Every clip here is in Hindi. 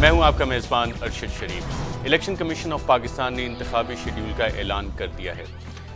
मैं हूं आपका मेज़बान अरशद शरीफ। इलेक्शन कमीशन ऑफ पाकिस्तान ने इंतखाबी शेड्यूल का ऐलान कर दिया है।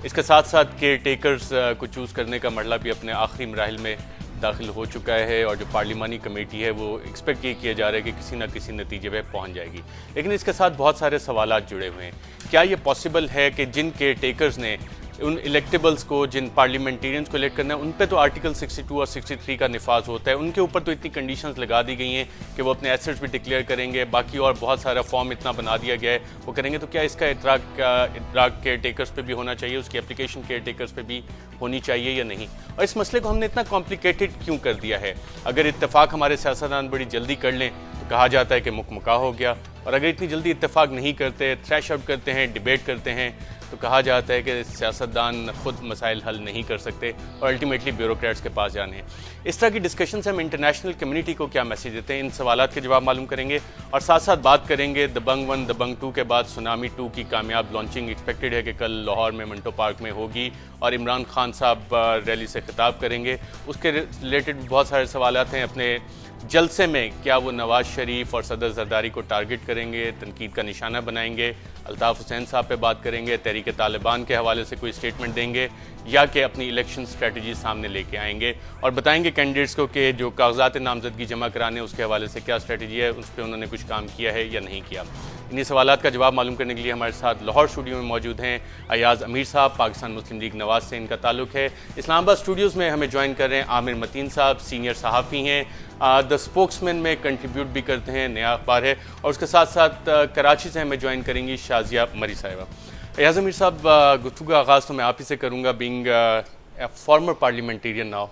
इसके साथ साथ केयर टेकर्स को चूज़ करने का मरला भी अपने आखिरी मराहिल में दाखिल हो चुका है और जो पार्लिमानी कमेटी है वो एक्सपेक्ट ये किया जा रहा है कि किसी न किसी नतीजे पे पहुंच जाएगी। लेकिन इसके साथ बहुत सारे सवालात जुड़े हुए हैं। क्या ये पॉसिबल है कि जिन केयर टेकर्स ने उन इलेक्टेबल्स को, जिन पार्लियामेंटेरियंस को इलेक्ट करना है, उन पे तो आर्टिकल 62 और 63 का निफाज होता है, उनके ऊपर तो इतनी कंडीशंस लगा दी गई हैं कि वो अपने एसेट्स भी डिक्लेयर करेंगे, बाकी और बहुत सारा फॉर्म इतना बना दिया गया है वो करेंगे। तो क्या इसका इतराक केयर टेकर्स पे भी होना चाहिए, उसकी एप्लीकेशन केयर टेकर्स पे भी होनी चाहिए या नहीं? और इस मसले को हमने इतना कॉम्प्लिकेटेड क्यों कर दिया है? अगर इत्तेफाक हमारे सियासतदान बड़ी जल्दी कर लें तो कहा जाता है कि मुकमका हो गया, और अगर इतनी जल्दी इत्तेफाक नहीं करते, थ्रैश आउट करते हैं, डिबेट करते हैं, तो कहा जाता है कि सियासतदान खुद मसाइल हल नहीं कर सकते और अल्टीमेटली ब्यूरोक्रेट्स के पास जाने हैं। इस तरह की डिस्कशन से हम इंटरनेशनल कम्युनिटी को क्या मैसेज देते हैं, इन सवालात के जवाब मालूम करेंगे और साथ साथ बात करेंगे दबंग 1 दबंग 2 के बाद सुनामी 2 की कामयाब लॉन्चिंग एक्सपेक्टेड है कि कल लाहौर में मिंटो पार्क में होगी और इमरान खान साहब रैली से खिताब करेंगे। उसके रिलेटेड बहुत सारे सवालात हैं। अपने जलसे में क्या वो नवाज शरीफ और सदर जरदारी को टारगेट करेंगे, तनकीद का निशाना बनाएंगे, अल्ताफ़ हुसैन साहब पे बात करेंगे, तहरीक तालिबान के हवाले से कोई स्टेटमेंट देंगे या कि अपनी इलेक्शन स्ट्रेटजी सामने लेके आएंगे और बताएंगे कैंडिडेट्स को कि जो कागजात नामजदगी जमा कराने उसके हवाले से क्या स्ट्रेटजी है, उस पर उन्होंने कुछ काम किया है या नहीं किया। इन्हीं सवालात का जवाब मालूम करने के लिए हमारे साथ लाहौर स्टूडियो में मौजूद हैं अयाज अमीर साहब, पाकिस्तान मुस्लिम लीग नवाज से इनका ताल्लुक है। इस्लामाबाद स्टूडियोज़ में हमें ज्वाइन कर रहे हैं आमिर मतीन साहब, सीनियर सहाफ़ी हैं, द स्पोक्समैन में कंट्रीब्यूट भी करते हैं, नया अखबार है, और उसके साथ साथ कराची से हमें ज्वाइन करेंगी शाजिया मरी साहिबा। अयाज अमीर साहब, गुफ्तगू का आगाज़ तो मैं आप ही से करूँगा। Being a farmer parliamentarian now,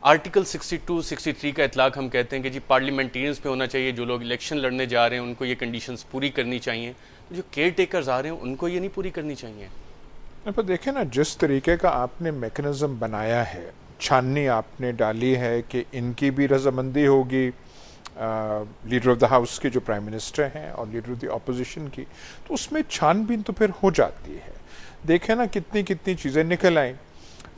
article 62, 63 का इतलाक हम कहते हैं कि जी पार्लियामेंटेरियंस पे होना चाहिए, जो लोग इलेक्शन लड़ने जा रहे हैं उनको ये कंडीशंस पूरी करनी चाहिए, जो केयर टेकर्स आ रहे हैं उनको ये नहीं पूरी करनी चाहिए। पर देखें ना, जिस तरीके का आपने मैकेनिज्म बनाया है, छाननी आपने डाली है कि इनकी भी रजामंदी होगी, लीडर ऑफ द हाउस के जो प्राइम मिनिस्टर हैं और लीडर ऑफ द अपोजिशन की, तो उसमें छानबीन तो फिर हो जाती है। देखें ना कितनी कितनी चीज़ें निकल आई।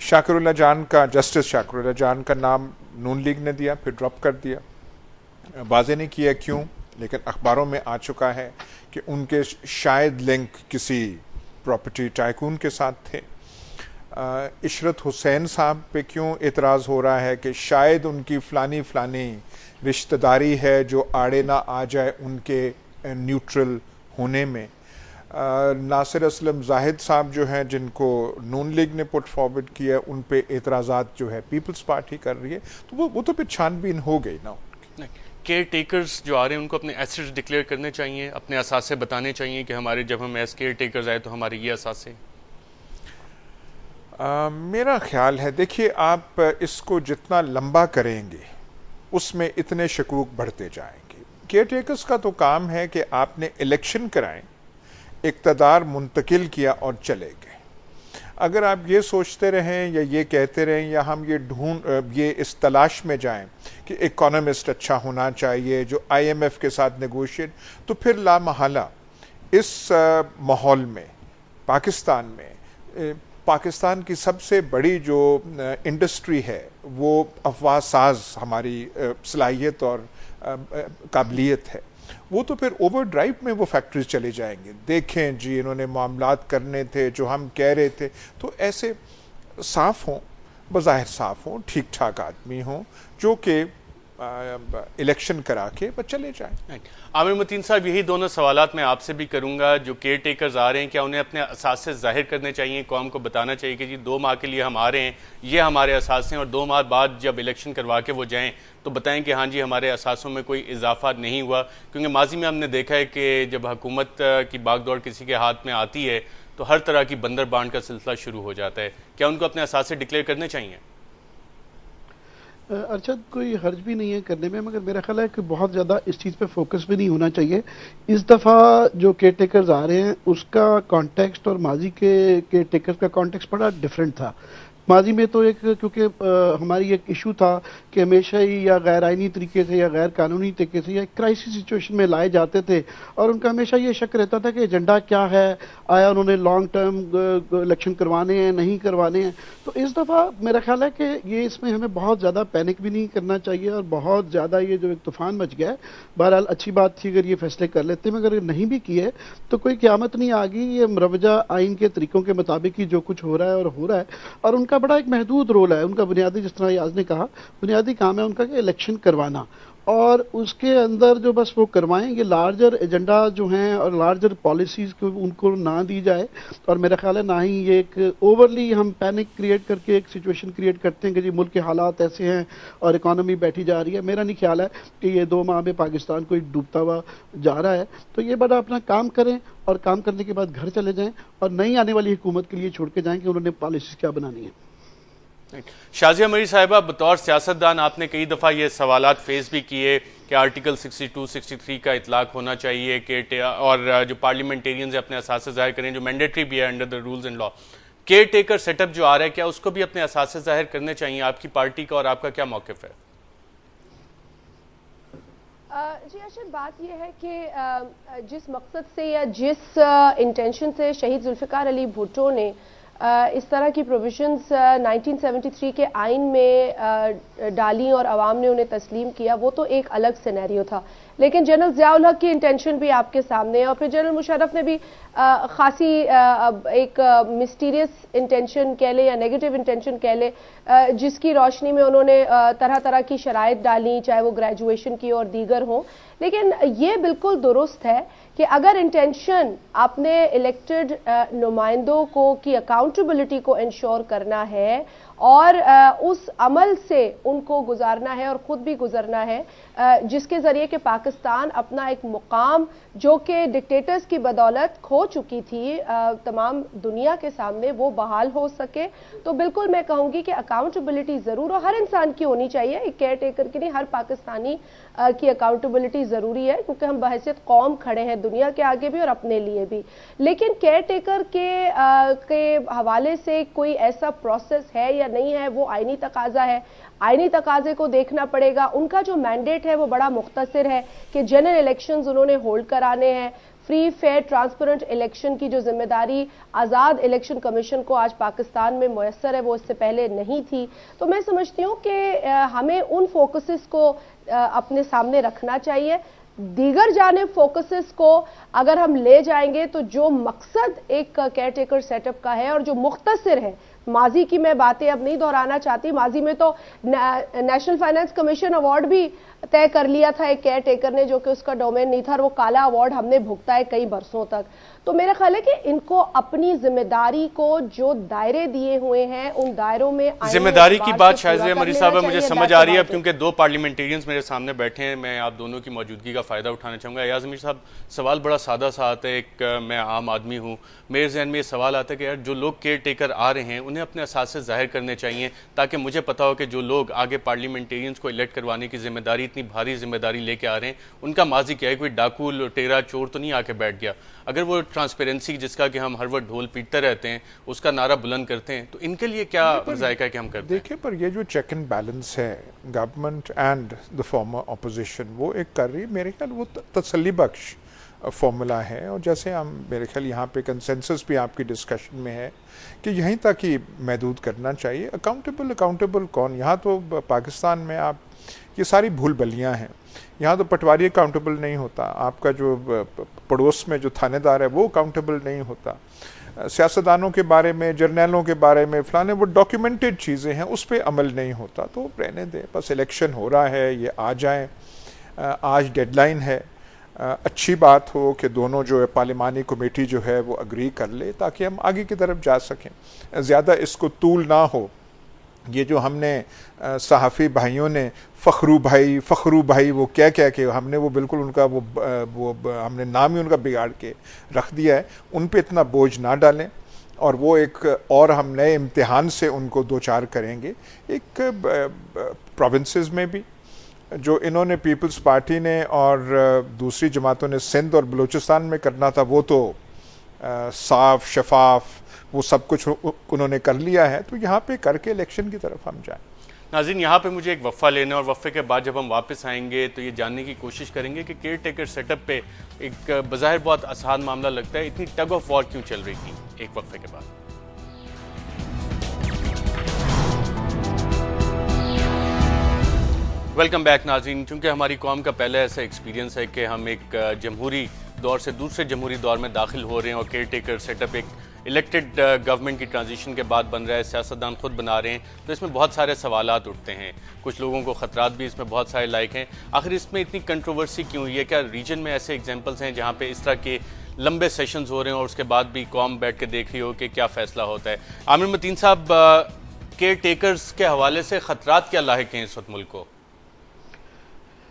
शाकिरुल्लाह जान का, जस्टिस शाकिरुल्लाह जान का नाम नून लीग ने दिया, फिर ड्रॉप कर दिया, वाज़े नहीं किया क्यों, लेकिन अखबारों में आ चुका है कि उनके शायद लिंक किसी प्रॉपर्टी टाइकून के साथ थे। इशरत हुसैन साहब पे क्यों एतराज़ हो रहा है कि शायद उनकी फ़लानी फ़लानी रिश्तेदारी है जो आड़े ना आ जाए उनके न्यूट्रल होने में। नासिर असलम जाहिद साहब जो हैं, जिनको नून लीग ने पुट फॉरवर्ड किया, उन पे एतराज़ात जो है पीपल्स पार्टी कर रही है, तो वो तो फिर छानबीन हो गई ना। केयर टेकर्स जो आ रहे हैं उनको अपने एसेट्स डिक्लेयर करने चाहिए, अपने असासे बताने चाहिए कि हमारे, जब हम एज केयर टेकर्स आए तो हमारे ये असासे। मेरा ख्याल है, देखिए आप इसको जितना लंबा करेंगे उसमें इतने शकूक बढ़ते जाएंगे। केयर टेकर्स का तो काम है कि आपने इलेक्शन कराएं, इक़्तिदार मुंतकिल किया और चले गए। अगर आप ये सोचते रहें या ये कहते रहें या हम ये इस तलाश में जाएं कि इकोनॉमिस्ट अच्छा होना चाहिए जो IMF के साथ नेगोशिएट, तो फिर लामहला इस माहौल में पाकिस्तान की सबसे बड़ी जो इंडस्ट्री है वो अफवाह साज हमारी सलाहियत और काबिलियत है, वो तो फिर ओवर ड्राइव में वो फैक्ट्रीज चले जाएंगे। देखें जी, इन्होंने मामलात करने थे जो हम कह रहे थे, तो ऐसे साफ हों, बज़ाहिर साफ हों, ठीक ठाक आदमी हों जो कि इलेक्शन करा के बस चले जाएं। आमिर मतीन साहब, यही दोनों सवालात मैं आपसे भी करूंगा। जो केयर टेकर्स आ रहे हैं, क्या उन्हें अपने असासे जाहिर करने चाहिए, कौम को बताना चाहिए कि जी 2 माह के लिए हम आ रहे हैं, ये हमारे असासे हैं, और 2 माह बाद जब इलेक्शन करवा के वो जाएं तो बताएं कि हाँ जी हमारे असासों में कोई इजाफा नहीं हुआ? क्योंकि माजी में हमने देखा है कि जब हुकूमत की बागडोर किसी के हाथ में आती है तो हर तरह की बंदर बांट का सिलसिला शुरू हो जाता है। क्या उनको अपने असासे डिक्लेयर करने चाहिए? अरशद, कोई हर्ज भी नहीं है करने में, मगर मेरा ख्याल है कि बहुत ज़्यादा इस चीज़ पे फोकस भी नहीं होना चाहिए। इस दफ़ा जो केयर टेकर्स आ रहे हैं उसका कॉन्टेक्स्ट और माजी के केयर टेकर्स का कॉन्टेक्स्ट बड़ा डिफरेंट था। माजी में तो एक क्योंकि हमारी एक इशू था कि हमेशा ही या गैर आइनी तरीके से या गैर कानूनी तरीके से या क्राइसिस सिचुएशन में लाए जाते थे और उनका हमेशा ये शक रहता था कि एजेंडा क्या है, आया उन्होंने लॉन्ग टर्म इलेक्शन करवाने हैं नहीं करवाने हैं। तो इस दफ़ा मेरा ख्याल है कि ये इसमें हमें बहुत ज़्यादा पैनिक भी नहीं करना चाहिए और बहुत ज़्यादा ये जो एक तूफान मच गया है, बहरहाल अच्छी बात थी अगर ये फैसले कर लेते, मगर नहीं भी किए तो कोई क़यामत नहीं आ गई। ये मुरवजा आइन के तरीकों के मुताबिक ही जो कुछ हो रहा है और हो रहा है, और उनका बड़ा एक महदूद रोल है। उनका बुनियादी, जिस तरह याज ने कहा, बुनियादी काम है उनका कि इलेक्शन करवाना, और उसके अंदर जो बस वो करवाएंगे लार्जर एजेंडा जो हैं और लार्जर पॉलिसीज़ को उनको ना दी जाए। और मेरा ख्याल है ना ही ये एक ओवरली हम पैनिक क्रिएट करके एक सिचुएशन क्रिएट करते हैं कि जी मुल्क के हालात ऐसे हैं और इकॉनमी बैठी जा रही है। मेरा नहीं ख्याल है कि ये 2 माह में पाकिस्तान कोई डूबता हुआ जा रहा है। तो ये बड़ा अपना काम करें और काम करने के बाद घर चले जाएँ और नई आने वाली हुकूमत के लिए छोड़ के जाएँ कि उन्होंने पॉलिसीज़ क्या बनानी है। शाजिया मरी साहिबा, बतौर सियासतदान आपने कई दफ़ा ये सवालात फेस भी किए कि आर्टिकल 62, 63 का इतलाक होना चाहिए कि और जो पार्लियामेंटेरियंस अपने असासे जाहिर करें, जो मैंडेटरी भी है under the rules and law. Care taker setup जो आ रहा है, क्या उसको भी अपने असासे जाहिर करने चाहिए आपकी पार्टी का, और आपका क्या मौक़िफ़ है? जी अरशद, बात यह है कि जिस मकसद से या जिस इंटेंशन से शहीद जुल्फ़िकार अली भुट्टो ने इस तरह की प्रोविजंस 1973 के आइन में डाली और अवाम ने उन्हें तस्लीम किया, वो तो एक अलग सिनेरियो था। लेकिन जनरल ज़ियाउल हक की इंटेंशन भी आपके सामने है, और फिर जनरल मुशर्रफ ने भी खासी एक मिस्टीरियस इंटेंशन कह ले या नेगेटिव इंटेंशन कह ले, जिसकी रोशनी में उन्होंने तरह तरह की शराइत डाली, चाहे वो ग्रेजुएशन की और दीगर हों। लेकिन ये बिल्कुल दुरुस्त है कि अगर इंटेंशन आपने इलेक्टेड नुमाइंदों को की अकाउंटेबिलिटी को इंश्योर करना है और उस अमल से उनको गुजारना है और ख़ुद भी गुजरना है, जिसके ज़रिए कि पाकिस्तान अपना एक मुकाम जो कि डिक्टेटर्स की बदौलत खो चुकी थी तमाम दुनिया के सामने, वो बहाल हो सके, तो बिल्कुल मैं कहूँगी कि अकाउंटेबिलिटी ज़रूर हर इंसान की होनी चाहिए। एक केयर टेकर की नहीं, हर पाकिस्तानी की अकाउंटेबिलिटी ज़रूरी है, क्योंकि हम बहैसियत कौम खड़े हैं दुनिया के आगे भी और अपने लिए भी। लेकिन केयर टेकर के हवाले से कोई ऐसा प्रोसेस है या नहीं है, वो आईनी तकाजा है, आईनी तकाजे को देखना पड़ेगा। उनका जो मैंडेट है वो बड़ा मुख्तसर है कि जनरल इलेक्शंस उन्होंने होल्ड कराने हैं, फ्री फेयर ट्रांसपेरेंट इलेक्शन की जो जिम्मेदारी आज़ाद इलेक्शन कमीशन को आज पाकिस्तान में मुयस्सर है, वो इससे पहले नहीं थी। तो मैं समझती हूँ कि हमें उन फोकसेस को अपने सामने रखना चाहिए। दीगर जानिब फोकसेस को अगर हम ले जाएंगे तो जो मकसद एक केयर टेकर सेटअप का है और जो मुख्तसर है, माजी की मैं बातें अब नहीं दोहराना चाहती, माजी में तो नेशनल फाइनेंस कमीशन अवार्ड भी तय कर लिया था एक केयर टेकर ने, जो कि उसका डोमेन नहीं था, और वो काला अवार्ड हमने भुगता है कई बरसों तक। तो मेरा ख्याल है कि इनको अपनी जिम्मेदारी को जो दायरे दिए हुए हैं उन दायरों में जिम्मेदारी की बात शाजिया मरी साहब मुझे समझ आ रही है, क्योंकि 2 पार्लियामेंटेरियंस मेरे सामने बैठे हैं, मैं आप दोनों की मौजूदगी का फायदा उठाना चाहूँगा। एयाज मीर साहब, सवाल बड़ा सादा सा आता है, एक मैं आम आदमी हूँ, मेरे जहन में ये सवाल आता है कि यार जो लोग केयर टेकर आ रहे हैं उन्हें अपने असासे जाहिर करने चाहिए, ताकि मुझे पता हो कि जो लोग आगे पार्लियामेंटेरियंस को इलेक्ट करवाने की जिम्मेदारी, इतनी भारी जिम्मेदारी लेके आ रहे हैं, उनका माजी क्या है, कोई डाकू लुटेरा चोर तो नहीं आके बैठ गया। अगर वो ट्रांसपेरेंसी जिसका कि हम हर वक्त ढोल पीटते रहते हैं उसका नारा बुलंद करते हैं, तो इनके लिए क्या जायका है कि हम करते हैं? देखिए, पर ये जो चेक एंड बैलेंस है government and the former opposition वो एक कर रही है, मेरे ख्याल वो तसल्ली बख्श फॉर्मूला है। और जैसे हम, मेरे ख्याल यहाँ पे कंसेंसस भी आपकी डिस्कशन में है कि यहीं तक ही महदूद करना चाहिए। अकाउंटेबल कौन? यहाँ तो पाकिस्तान में आप ये सारी भूल भलियाँ हैं। यहाँ तो पटवारी अकाउंटेबल नहीं होता, आपका जो पड़ोस में जो थानेदार है वो अकाउंटेबल नहीं होता, सियासतदानों के बारे में, जर्नैलों के बारे में फलाने वो डॉक्यूमेंटेड चीज़ें हैं, उस पर अमल नहीं होता। तो रहने दें, बस इलेक्शन हो रहा है, ये आ जाएँ, आज डेडलाइन है। अच्छी बात हो कि दोनों जो है पार्लिमानी कमेटी जो है वो अग्री कर ले, ताकि हम आगे की तरफ जा सकें, ज़्यादा इसको तूल ना हो। ये जो हमने सहाफ़ी भाइयों ने फ़खरू भाई वो क्या के हमने वो बिल्कुल उनका वो हमने नाम ही उनका बिगाड़ के रख दिया है, उन पे इतना बोझ ना डालें, और वो एक और हम नए इम्तिहान से उनको दो चार करेंगे। एक प्रोविंसेस में भी जो इन्होंने पीपल्स पार्टी ने और दूसरी जमातों ने सिंध और बलूचिस्तान में करना था, वो तो साफ शफाफ वो सब कुछ उन्होंने कर लिया है, तो यहाँ पे करके इलेक्शन की तरफ हम जाएं। नाज़रीन, यहाँ पे मुझे एक वफ़ा लेना है और वफ़े के बाद जब हम वापस आएंगे तो ये जानने की कोशिश करेंगे कि केयर टेकर सेटअप पे एक बज़ाहिर बहुत आसान मामला लगता है, इतनी टग ऑफ वॉर क्यों चल रही थी। एक वक्फे के बाद वेलकम बैक नाज़रीन। चूँकि हमारी कौम का पहले ऐसा एक्सपीरियंस है कि हम एक जमहूरी दौर से दूसरे जमहूरी दौर में दाखिल हो रहे हैं और केयर टेकर सेटअप एक इलेक्टेड गवर्नमेंट की ट्रांजिशन के बाद बन रहा है, सियासतदान खुद बना रहे हैं, तो इसमें बहुत सारे सवालात उठते हैं। कुछ लोगों को ख़तरात भी इसमें बहुत सारे लायक हैं। आखिर इसमें इतनी कंट्रोवर्सी क्यों हुई है? क्या रीजन में ऐसे एग्जांपल्स हैं जहाँ पे इस तरह के लंबे सेशंस हो रहे हैं और उसके बाद भी कौम बैठ के देख रही हो कि क्या फ़ैसला होता है? आमिर मतीन साहब, केयर टेकर्स के हवाले से ख़तरात क्या लायक हैं इस वक्त मुल्क को?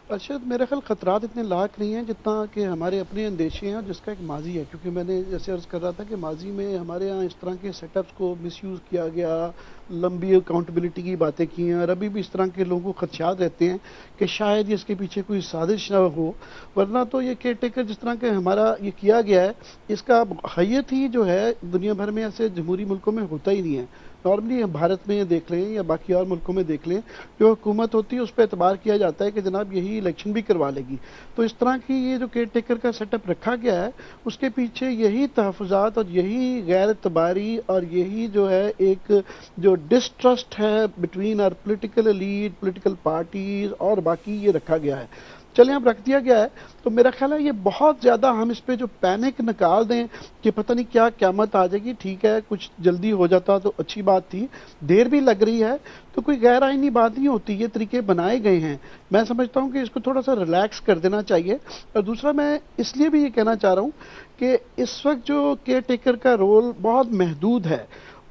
अच्छा, मेरे ख्याल खतरात इतने लाख नहीं हैं जितना कि हमारे अपने अंदेशे हैं और जिसका एक माजी है। क्योंकि मैंने जैसे अर्ज़ कर रहा था कि माजी में हमारे यहाँ इस तरह के सेटअप्स को मिसयूज़ किया गया, लंबी अकाउंटेबिलिटी की बातें की हैं और अभी भी इस तरह के लोगों को खदशात रहते हैं कि शायद इसके पीछे कोई साजिश ना हो। वरना तो ये केयर टेकर जिस तरह के हमारा ये किया गया है, इसका हैयत ही जो है दुनिया भर में ऐसे जमहूरी मुल्कों में होता ही नहीं है। नॉर्मली भारत में देख लें या बाकी और मुल्कों में देख लें, जो हुकूमत होती है उस पर एतबार किया जाता है कि जनाब यही इलेक्शन भी करवा लेगी। तो इस तरह की ये जो केयर टेकर का सेटअप रखा गया है, उसके पीछे यही तहफ़्फ़ुज़ात और यही गैर एतबारी और यही जो है एक जो डिस्ट्रस्ट है between our political elite, political parties और बाकी ये रखा गया है। चलें, अब रख दिया गया है तो मेरा ख्याल है ये बहुत ज़्यादा हम इस पे जो पैनिक निकाल दें कि पता नहीं क्या क़यामत आ जाएगी। ठीक है, कुछ जल्दी हो जाता तो अच्छी बात थी, देर भी लग रही है तो कोई गैर आईनी बात नहीं होती। ये तरीके बनाए गए हैं, मैं समझता हूँ कि इसको थोड़ा सा रिलैक्स कर देना चाहिए। और दूसरा, मैं इसलिए भी ये कहना चाह रहा हूँ कि इस वक्त जो केयर टेकर का रोल बहुत महदूद है।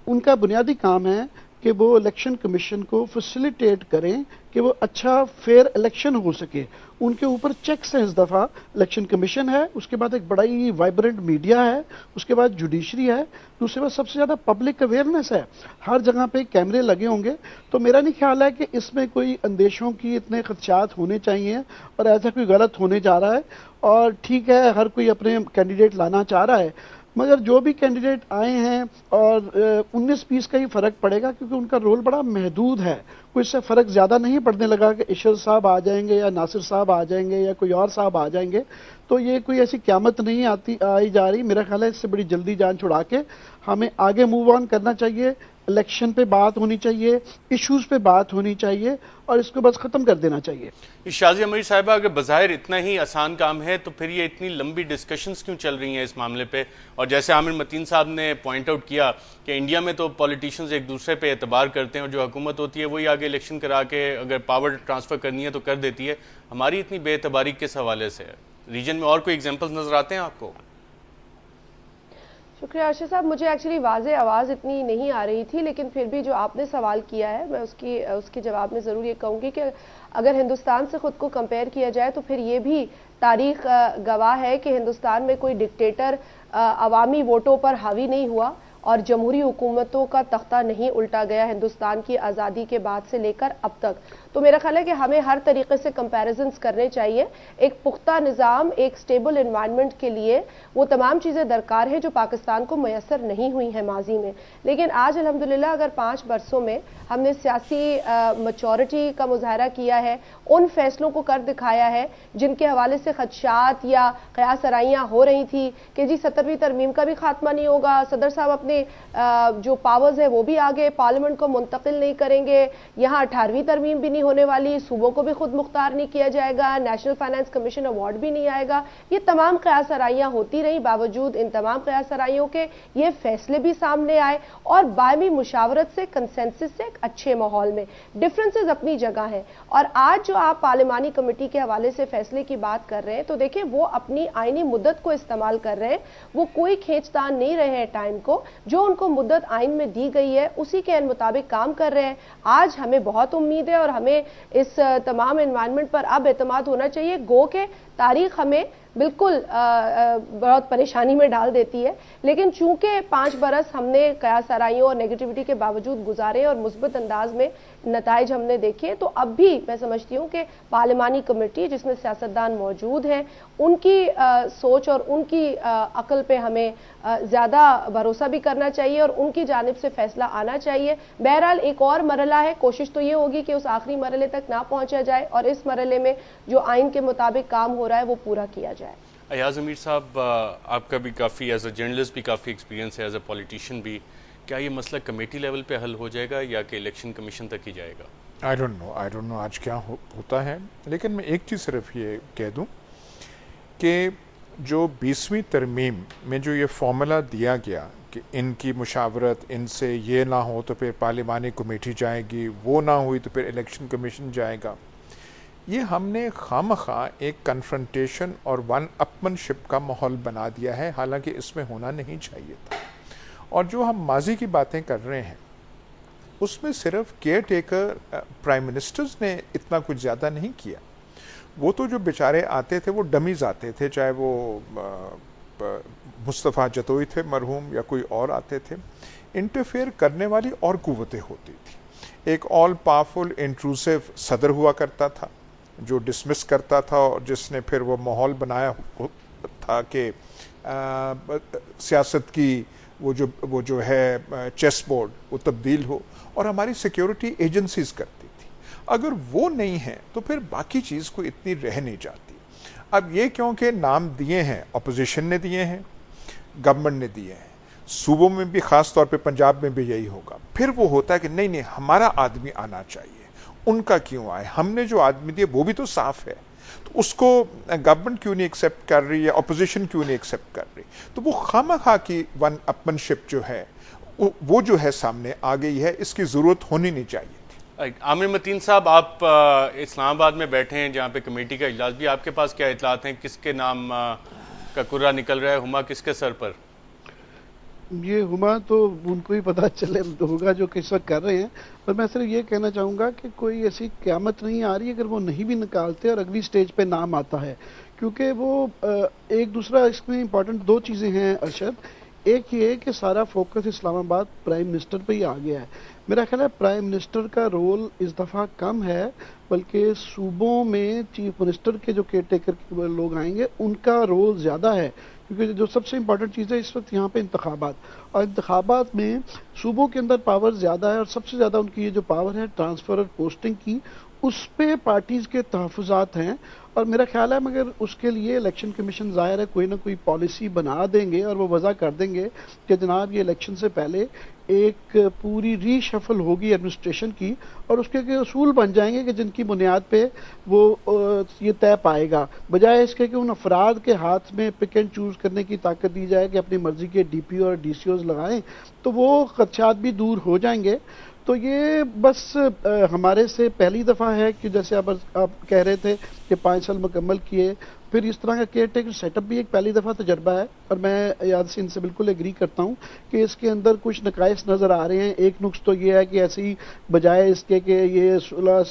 उनका बुनियादी काम है कि वो इलेक्शन कमीशन को फैसिलिटेट करें कि वो अच्छा फेयर इलेक्शन हो सके। उनके ऊपर चेक्स हैं इस दफ़ा। इलेक्शन कमीशन है, उसके बाद एक बड़ा ही वाइब्रेंट मीडिया है, उसके बाद जुडिशरी है, दूसरे बाद सबसे ज़्यादा पब्लिक अवेयरनेस है। हर जगह पे कैमरे लगे होंगे। तो मेरा नहीं ख्याल है कि इसमें कोई अंदेशों की इतने खदशात होने चाहिए और ऐसा कोई गलत होने जा रहा है। और ठीक है, हर कोई अपने कैंडिडेट लाना चाह रहा है, मगर जो भी कैंडिडेट आए हैं और 19-20 का ही फ़र्क पड़ेगा क्योंकि उनका रोल बड़ा महदूद है। कोई इससे फ़र्क ज़्यादा नहीं पड़ने लगा कि इशर साहब आ जाएंगे या नासिर साहब आ जाएंगे या कोई और साहब आ जाएंगे। तो ये कोई ऐसी क़यामत नहीं आई जा रही। मेरा ख्याल है इससे बड़ी जल्दी जान छुड़ा के हमें आगे मूव ऑन करना चाहिए। इलेक्शन पे बात होनी चाहिए, इश्यूज़ पे बात होनी चाहिए और इसको बस ख़त्म कर देना चाहिए। शाज़िया मीर साहिबा, अगर बज़ाहिर इतना ही आसान काम है तो फिर ये इतनी लंबी डिस्कशंस क्यों चल रही हैं इस मामले पे? और जैसे आमिर मतीन साहब ने पॉइंट आउट किया कि इंडिया में तो पॉलिटिशियंस एक दूसरे पे एतबार करते हैं और जो हुकूमत होती है वही आगे इलेक्शन करा के अगर पावर ट्रांसफ़र करनी है तो कर देती है। हमारी इतनी बेएतबारी किस हवाले से है? रीजन में और कोई एग्जाम्पल्स नज़र आते हैं आपको? शुक्रिया आशिष साहब, मुझे एक्चुअली वाज़े आवाज़ इतनी नहीं आ रही थी, लेकिन फिर भी जो आपने सवाल किया है मैं उसके जवाब में ज़रूर ये कहूँगी कि अगर हिंदुस्तान से ख़ुद को कंपेयर किया जाए तो फिर ये भी तारीख गवाह है कि हिंदुस्तान में कोई डिक्टेटर अवामी वोटों पर हावी नहीं हुआ और जमहूरी हुकूमतों का तख्ता नहीं उल्टा गया हिंदुस्तान की आज़ादी के बाद से लेकर अब तक। तो मेरा ख्याल है कि हमें हर तरीके से कंपैरिजन्स करने चाहिए। एक पुख्ता निज़ाम, एक स्टेबल एनवायरनमेंट के लिए वो तमाम चीज़ें दरकार है जो पाकिस्तान को मैसर नहीं हुई हैं माजी में। लेकिन आज अल्हम्दुलिल्लाह अगर 5 बरसों में हमने सियासी मैच्योरिटी का मुजाहरा किया है, उन फैसलों को कर दिखाया है जिनके हवाले से खदशात या क़यासराइयाँ हो रही थी कि जी 17वीं तरमीम का भी खात्मा नहीं होगा, सदर साहब अपने जो पावर्स है वो भी आगे पार्लियामेंट को मुंतकिल नहीं करेंगे, यहाँ 18वीं तरमीम भी नहीं होने वाली, सूबों को भी खुद मुख्तार नहीं किया जाएगा, नेशनल फाइनेंस कमीशन अवार्ड भी नहीं आएगा। ये तमाम क़यासराइयाँ होती रही, बावजूद इन तमाम क़यासराइयों के ये फैसले भी सामने आए और बायमी मुशावरत से, कंसेंसस से एक अच्छे माहौल में। डिफरेंसेस अपनी जगह हैं। और आज जो आप पार्लिमानी कमेटी के हवाले से फैसले की बात कर रहे हैं तो देखिए वो अपनी आईनी मुद्दत को इस्तेमाल कर रहे हैं, वो कोई खींचतान नहीं रहे हैं टाइम को, जो उनको मुद्दत आइन में दी गई है उसी के मुताबिक काम कर रहे हैं। आज हमें बहुत उम्मीद है और हमें इस तमाम एनवायरनमेंट पर अब एतमाद होना चाहिए। गो के तारीख हमें बिल्कुल बहुत परेशानी में डाल देती है। लेकिन चूंकि 5 बरस हमने कयास आराइयों और नेगेटिविटी के बावजूद गुजारे और मुस्बत अंदाज में नताइज हमने देखे, तो अब भी मैं समझती हूँ कि पार्लिमानी कमेटी जिसमें सियासतदान मौजूद हैं, उनकी सोच और उनकी अकल पे हमें ज़्यादा भरोसा भी करना चाहिए और उनकी जानिब से फैसला आना चाहिए। बहरहाल एक और मरला है, कोशिश तो ये होगी कि उस आखिरी मरले तक ना पहुंचा जाए और इस मरले में जो आइन के मुताबिक काम हो रहा है वो पूरा किया जाए। अयाज अमीर साहब, आपका भी काफ़ी एज अ जर्नलिस्ट भी काफ़ी एक्सपीरियंस है, एज अ पॉलिटिशियन भी, क्या ये मसला कमेटी लेवल पे हल हो जाएगा या कि इलेक्शन कमीशन तक ही जाएगा? आई डोंट नो आज क्या होता है, लेकिन मैं एक चीज़ सिर्फ ये कह दूं कि जो 20वीं तरमीम में जो ये फॉर्मूला दिया गया कि इनकी मुशावरत, इनसे ये ना हो तो फिर पार्लिमानी कमेटी जाएगी, वो ना हुई तो फिर इलेक्शन कमीशन जाएगा, ये हमने खामखा एक कन्फ्रंटेशन और वन अपमनशिप का माहौल बना दिया है, हालांकि इसमें होना नहीं चाहिए था। और जो हम माजी की बातें कर रहे हैं उसमें सिर्फ केयर टेकर प्राइम मिनिस्टर्स ने इतना कुछ ज़्यादा नहीं किया। वो तो जो बेचारे आते थे वो डमीज आते थे, चाहे वो मुस्तफ़ा जतोई थे मरहूम या कोई और आते थे। इंटरफेयर करने वाली और कुव्वतें होती थी। एक ऑल पावरफुल इंट्रूसिव सदर हुआ करता था जो डिसमिस करता था और जिसने फिर वो माहौल बनाया था कि सियासत की वो जो है चेस बोर्ड वो तब्दील हो और हमारी सिक्योरिटी एजेंसीज करती थी। अगर वो नहीं है तो फिर बाकी चीज़ को इतनी रह नहीं जाती। अब ये क्योंकि नाम दिए हैं, अपोजिशन ने दिए हैं, गवर्नमेंट ने दिए हैं, सूबों में भी ख़ास तौर पे पंजाब में भी यही होगा, फिर वो होता है कि नहीं नहीं हमारा आदमी आना चाहिए, उनका क्यों आए, हमने जो आदमी दिए वो भी तो साफ है, तो उसको गवर्नमेंट क्यों नहीं एक्सेप्ट कर रही है, अपोजिशन क्यों नहीं एक्सेप्ट कर रही। तो वो खामखा की वन अपमनशिप जो है वो जो है सामने आ गई है, इसकी ज़रूरत होनी नहीं चाहिए। आमिर मतीन साहब, आप इस्लामाबाद में बैठे हैं जहाँ पे कमेटी का इजलास भी, आपके पास क्या इतलात हैं, किसके नाम का कुर्रा निकल रहा है, हुमा किसके सर पर? ये हुमा तो उनको ही पता चले होगा जो किस वक्त कर रहे हैं, पर मैं सिर्फ ये कहना चाहूँगा कि कोई ऐसी क़यामत नहीं आ रही अगर वो नहीं भी निकालते और अगली स्टेज पे नाम आता है, क्योंकि वो एक दूसरा इसमें इंपॉर्टेंट दो चीज़ें हैं अरशद। एक ये कि सारा फोकस इस्लामाबाद प्राइम मिनिस्टर पे ही आ गया है। मेरा ख्याल है प्राइम मिनिस्टर का रोल इस दफ़ा कम है, बल्कि सूबों में चीफ मिनिस्टर के जो केयर टेकर लोग आएंगे उनका रोल ज़्यादा है, क्योंकि जो सबसे इंपॉर्टेंट चीज़ है इस वक्त यहाँ पे इंतखाबात, और इंतखाबात में सूबों के अंदर पावर ज़्यादा है और सबसे ज़्यादा उनकी ये जो पावर है ट्रांसफ़र और पोस्टिंग की, उस पे पार्टीज़ के तहफ़्फ़ुज़ात हैं। और मेरा ख्याल है मगर उसके लिए इलेक्शन कमीशन ज़ाहिर है कोई ना कोई पॉलिसी बना देंगे और वो वज़ा कर देंगे कि जनाब ये इलेक्शन से पहले एक पूरी रीशफल होगी एडमिनिस्ट्रेशन की और उसके के असूल बन जाएंगे कि जिनकी बुनियाद पे वो ये तय पाएगा, बजाय इसके कि उन अफराद के हाथ में पिक एंड चूज़ करने की ताकत दी जाए कि अपनी मर्जी के DPO और DCOs लगाएं, तो वो खदशात भी दूर हो जाएंगे। तो ये बस हमारे से पहली दफ़ा है कि जैसे आप कह रहे थे कि 5 साल मुकम्मल किए, फिर इस तरह का केयर टेकर सेटअप भी एक पहली दफ़ा तजर्बा है और मैं यासिन से बिल्कुल एग्री करता हूँ कि इसके अंदर कुछ नकाइस नज़र आ रहे हैं। एक नुक्स तो ये है कि ऐसे ही बजाय इसके कि ये सुलह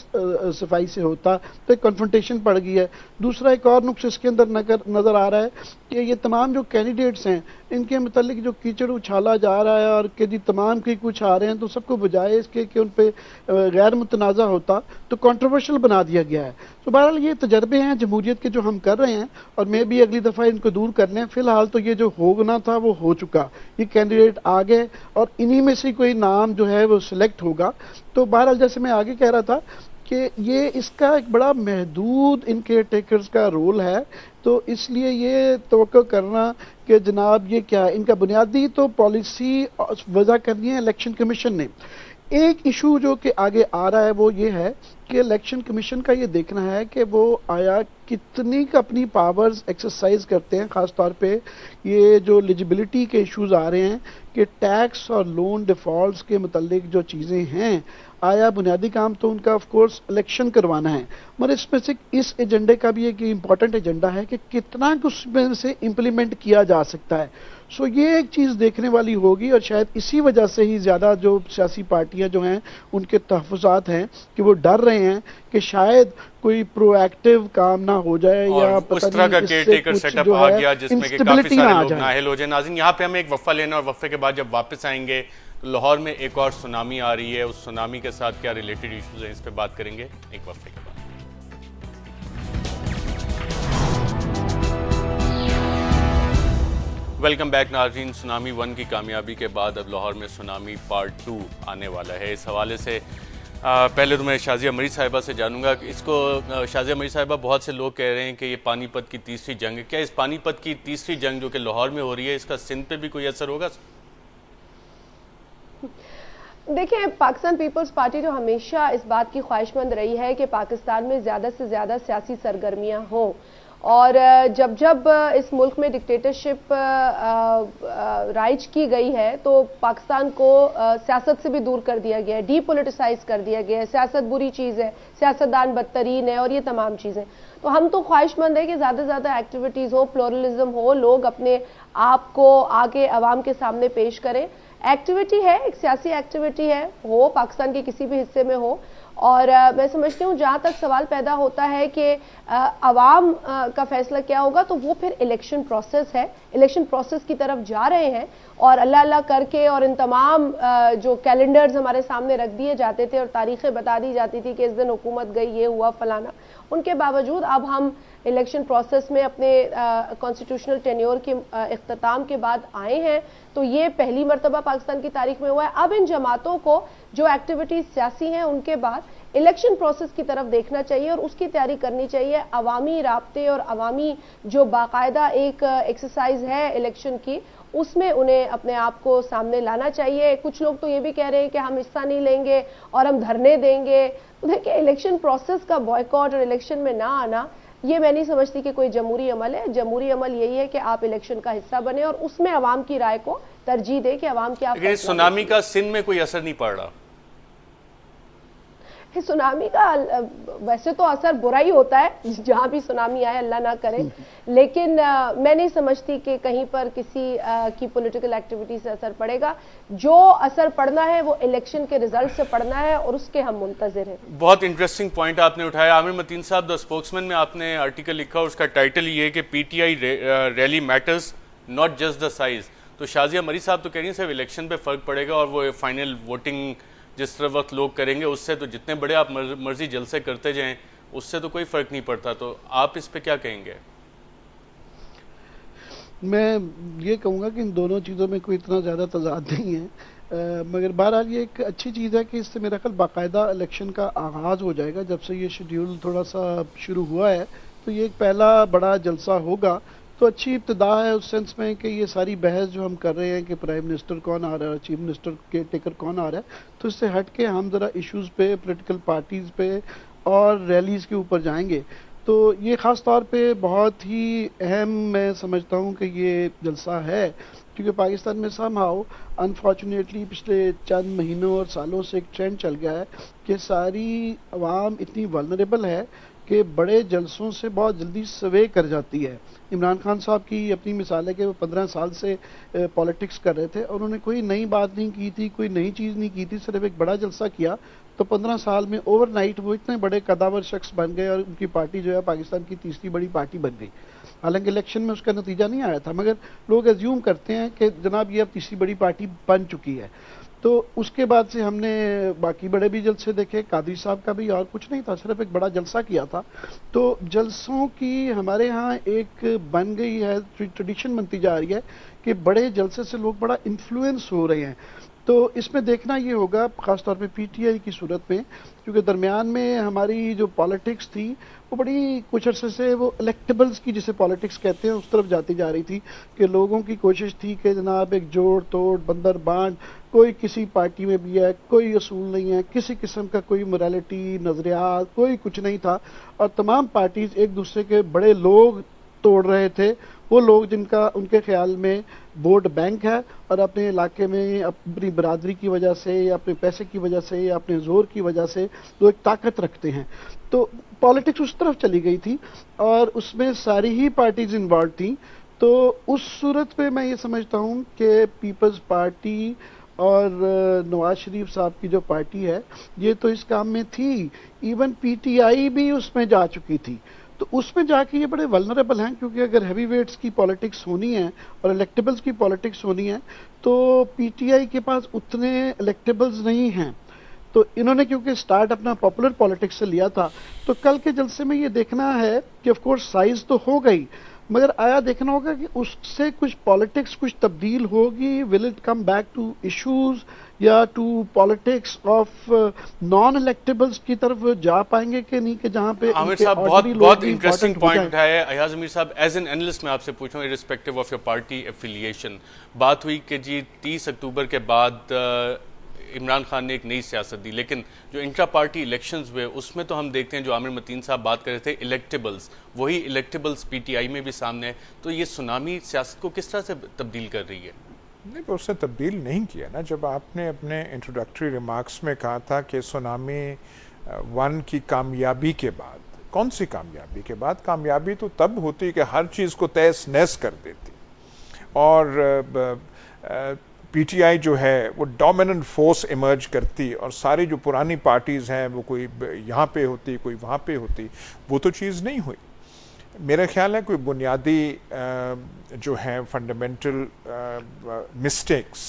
सफाई से होता तो एक कन्फ्रंटेशन पड़ गई है। दूसरा एक और नुक्स इसके अंदर नज़र आ रहा है कि ये तमाम जो कैंडिडेट्स हैं इनके मतलब जो कीचड़ उछाला जा रहा है और कि जी तमाम के कुछ आ रहे हैं, तो सबको बजाय इसके कि उन पर गैर मुतनाज़ा होता तो कॉन्ट्रोवर्शियल बना दिया गया है। तो बहरहाल ये तजर्बे हैं जमहूरियत के जो हम कर रहे हैं और मैं भी अगली दफ़ा इनको दूर कर लें। फिलहाल तो ये जो होना था वो हो चुका, ये कैंडिडेट आ गए और इन्हीं में से कोई नाम जो है वो सिलेक्ट होगा। तो बहरहाल जैसे मैं आगे कह रहा था कि ये इसका एक बड़ा महदूद इन केयर टेकर्स का रोल है, तो इसलिए ये तवक्को करना कि जनाब ये क्या इनका बुनियादी तो पॉलिसी वज़ा करनी है इलेक्शन कमीशन ने। एक इशू जो कि आगे आ रहा है वो ये है कि इलेक्शन कमीशन का ये देखना है कि वो आया कितनी अपनी पावर्स एक्सरसाइज करते हैं, ख़ास तौर पे ये जो एलिजिबिलिटी के इश्यूज आ रहे हैं कि टैक्स और लोन डिफ़ॉल्ट्स के मुतालिक जो चीज़ें हैं, आया बुनियादी काम तो उनका ऑफ कोर्स इलेक्शन करवाना है, मगर इसमें से इस एजेंडे का भी एक इम्पॉर्टेंट एजेंडा है कि कितना उसमें से इम्प्लीमेंट किया जा सकता है। सो ये एक चीज़ देखने वाली होगी, और शायद इसी वजह से ही ज़्यादा जो सियासी पार्टियां जो हैं उनके तहफ़्फ़ुज़ात हैं कि वो डर रहे हैं कि शायद कोई प्रोएक्टिव काम ना हो जाए या उस तरह का केयर टेकर सेटअप आ गया जिसमें कि काफी सारे लोग नाअहल हो जाए। नाज़रीन, यहाँ पे हमें एक वफ़ा लेना, और वफ़े के बाद जब वापस आएंगे तो लाहौर में एक और सुनामी आ रही है, उस सुनामी के साथ क्या रिलेटेड इश्यूज हैं इस पर बात करेंगे एक वफ़े के बाद। वेलकम बैक नाज़रीन। सुनामी 1 की कामयाबी के बाद अब लाहौर में सुनामी पार्ट 2 आने वाला है। इस हवाले से पहले तो मैं शाज़िया मरीज़ साहिबा से जानूंगा कि इसको, शाज़िया मरीज़ साहिबा, बहुत से लोग कह रहे हैं कि ये पानीपत की तीसरी जंग है। क्या इस पानीपत की तीसरी जंग जो कि लाहौर में हो रही है, इसका सिंध पे भी कोई असर होगा? देखिए, पाकिस्तान पीपल्स पार्टी तो हमेशा इस बात की ख्वाहिशमंद रही है कि पाकिस्तान में ज़्यादा से ज़्यादा सियासी सरगर्मियां हों, और जब जब इस मुल्क में डिक्टेटरशिप राइज की गई है तो पाकिस्तान को सियासत से भी दूर कर दिया गया है, डीपोलिटिसाइज कर दिया गया है। सियासत बुरी चीज़ है, सियासतदान बदतरीन है, और ये तमाम चीज़ें। तो हम तो ख्वाहिशमंद है कि ज़्यादा से ज़्यादा एक्टिविटीज़ हो, प्लुरलिज्म हो, लोग अपने आप को आगे अवाम के सामने पेश करें। एक्टिविटी है, एक सियासी एक्टिविटी है, हो पाकिस्तान के किसी भी हिस्से में हो। और मैं समझती हूँ जहाँ तक सवाल पैदा होता है कि अवाम का फैसला क्या होगा, तो वो फिर इलेक्शन प्रोसेस है। इलेक्शन प्रोसेस की तरफ जा रहे हैं, और अल्लाह अल्लाह करके और इन तमाम जो कैलेंडर्स हमारे सामने रख दिए जाते थे और तारीखें बता दी जाती थी कि इस दिन हुकूमत गई, ये हुआ फलाना, उनके बावजूद अब हम इलेक्शन प्रोसेस में अपने कॉन्स्टिट्यूशनल टेन्योर के इख्तिताम के बाद आए हैं। तो ये पहली मरतबा पाकिस्तान की तारीख में हुआ है। अब इन जमातों को जो एक्टिविटीज सियासी हैं उनके बाद इलेक्शन प्रोसेस की तरफ देखना चाहिए और उसकी तैयारी करनी चाहिए। अवामी राब्ते और अवामी जो बाकायदा एक एक्सरसाइज है इलेक्शन की, उसमें उन्हें अपने आप को सामने लाना चाहिए। कुछ लोग तो ये भी कह रहे हैं कि हम हिस्सा नहीं लेंगे और हम धरने देंगे। तो देखिए, इलेक्शन प्रोसेस का बॉयकॉट और इलेक्शन में ना आना, ये मैं नहीं समझती कि कोई जमहूरी अमल है। जमहूरी अमल यही है कि आप इलेक्शन का हिस्सा बने और उसमें अवाम की राय को तरजीह दे कि अवाम क्या। लेकिन सुनामी का सिंध में कोई असर नहीं पड़ रहा। सुनामी का वैसे तो असर बुरा ही होता है जहां भी सुनामी आए, अल्लाह ना करे, लेकिन मैं नहीं समझती कि कहीं पर किसी की पॉलिटिकल एक्टिविटी से असर पड़ेगा। जो असर पड़ना है वो इलेक्शन के रिजल्ट से पड़ना है और उसके हम मुंतजिर हैं। बहुत इंटरेस्टिंग पॉइंट आपने उठाया। आमिर मतीन साहब, द स्पोक्समैन में आपने आर्टिकल लिखा, उसका टाइटल ये है कि PTI rally matters not just the size. तो शाज़िया मरीज़ साहब तो कह रही हैं सिर्फ इलेक्शन पे फर्क पड़ेगा और वो फाइनल वोटिंग जिस तरह वक्त लोग करेंगे उससे तो जितने बड़े आप मर्जी जलसे करते जाएं उससे तो कोई फर्क नहीं पड़ता। तो आप इस पे क्या कहेंगे? मैं ये कहूँगा कि इन दोनों चीज़ों में कोई इतना ज़्यादा तजाद नहीं है, मगर बहरहाल ये एक अच्छी चीज़ है कि इससे मेरा ख्याल बाकायदा इलेक्शन का आगाज़ हो जाएगा। जब से ये शेड्यूल थोड़ा सा शुरू हुआ है तो ये एक पहला बड़ा जलसा होगा, तो अच्छी इब्तिदा है उस सेंस में कि ये सारी बहस जो हम कर रहे हैं कि प्राइम मिनिस्टर कौन आ रहा है, चीफ मिनिस्टर के टेकर कौन आ रहा है, तो इससे हट के हम ज़रा इश्यूज़ पे, पॉलिटिकल पार्टीज़ पे और रैलीज़ के ऊपर जाएंगे। तो ये ख़ास तौर पे बहुत ही अहम मैं समझता हूँ कि ये जलसा है, क्योंकि पाकिस्तान में समहाउ अनफॉर्चुनेटली पिछले चंद महीनों और सालों से एक ट्रेंड चल गया है कि सारी अवाम इतनी वल्नरेबल है कि बड़े जलसों से बहुत जल्दी स्वे कर जाती है। इमरान खान साहब की अपनी मिसाल है कि वो 15 साल से पॉलिटिक्स कर रहे थे और उन्होंने कोई नई बात नहीं की थी, कोई नई चीज़ नहीं की थी, सिर्फ एक बड़ा जलसा किया तो 15 साल में ओवरनाइट वो इतने बड़े कदावर शख्स बन गए और उनकी पार्टी जो है पाकिस्तान की तीसरी बड़ी पार्टी बन गई। हालांकि इलेक्शन में उसका नतीजा नहीं आया था, मगर लोग एज्यूम करते हैं कि जनाब ये अब तीसरी बड़ी पार्टी बन चुकी है। तो उसके बाद से हमने बाकी बड़े भी जलसे देखे, कादरी साहब का भी और कुछ नहीं था, सिर्फ एक बड़ा जलसा किया था। तो जलसों की हमारे यहाँ एक बन गई है, ट्रेडिशन बनती जा रही है कि बड़े जलसे से लोग बड़ा इन्फ्लुएंस हो रहे हैं। तो इसमें देखना ये होगा ख़ासतौर पे पीटीआई की सूरत में, क्योंकि दरमियान में हमारी जो पॉलिटिक्स थी वो बड़ी कुछ अरसे से वो इलेक्टेबल्स की जिसे पॉलिटिक्स कहते हैं उस तरफ जाती जा रही थी कि लोगों की कोशिश थी कि जनाब एक जोड़ तोड़ बंदर बांट, कोई किसी पार्टी में भी है, कोई असूल नहीं है, किसी किस्म का कोई मोरालिटी नज़रियात कोई कुछ नहीं था और तमाम पार्टीज एक दूसरे के बड़े लोग तोड़ रहे थे। वो लोग जिनका उनके ख्याल में वोट बैंक है और अपने इलाके में अपनी बरादरी की वजह से या अपने पैसे की वजह से या अपने जोर की वजह से वो एक ताकत रखते हैं। तो पॉलिटिक्स उस तरफ चली गई थी और उसमें सारी ही पार्टीज इन्वॉल्व थी। तो उस सूरत में मैं ये समझता हूं कि पीपल्स पार्टी और नवाज शरीफ साहब की जो पार्टी है ये तो इस काम में थी, इवन पीटीआई भी उसमें जा चुकी थी। तो उसमें जाके ये बड़े वल्नरेबल हैं, क्योंकि अगर हैवी वेट्स की पॉलिटिक्स होनी है और इलेक्टेबल्स की पॉलिटिक्स होनी है तो पीटीआई के पास उतने इलेक्टेबल्स नहीं हैं। तो इन्होंने क्योंकि स्टार्ट अपना पॉपुलर पॉलिटिक्स से लिया था, तो कल के जलसे में ये देखना है कि ऑफ कोर्स साइज तो हो गई, मगर आया देखना होगा कि उससे कुछ पॉलिटिक्स कुछ तब्दील होगी। Will it come back to issues या to politics of non electables की तरफ जा पाएंगे कि नहीं, कि जहां पे आमिर साहब बहुत इंटरेस्टिंग पॉइंट है। अयाज अमीर साहब, एज एन एनालिस्ट मैं आपसे पूछूं, irrespective of your party affiliation, बात हुई कि जी 30 अक्टूबर के बाद इमरान खान ने एक नई सियासत दी, लेकिन जो इंट्रा पार्टी इलेक्शंस हुए उसमें तो हम देखते हैं जो आमिर मतीन साहब बात कर रहे थे इलेक्टेबल्स, वही इलेक्टेबल्स पीटीआई में भी सामने है। तो ये सुनामी सियासत को किस तरह से तब्दील कर रही है? नहीं, पर उसने तब्दील नहीं किया ना। जब आपने अपने इंट्रोडक्टरी रिमार्क्स में कहा था कि सुनामी 1 की कामयाबी के बाद, कौन सी कामयाबी के बाद? कामयाबी तो तब होती कि हर चीज़ को तहस नहस कर देती और पीटीआई जो है वो डोमिनेंट फोर्स इमर्ज करती और सारी जो पुरानी पार्टीज़ हैं वो कोई यहाँ पे होती कोई वहाँ पे होती। वो तो चीज़ नहीं हुई। मेरा ख्याल है कोई बुनियादी जो हैं फंडामेंटल मिस्टेक्स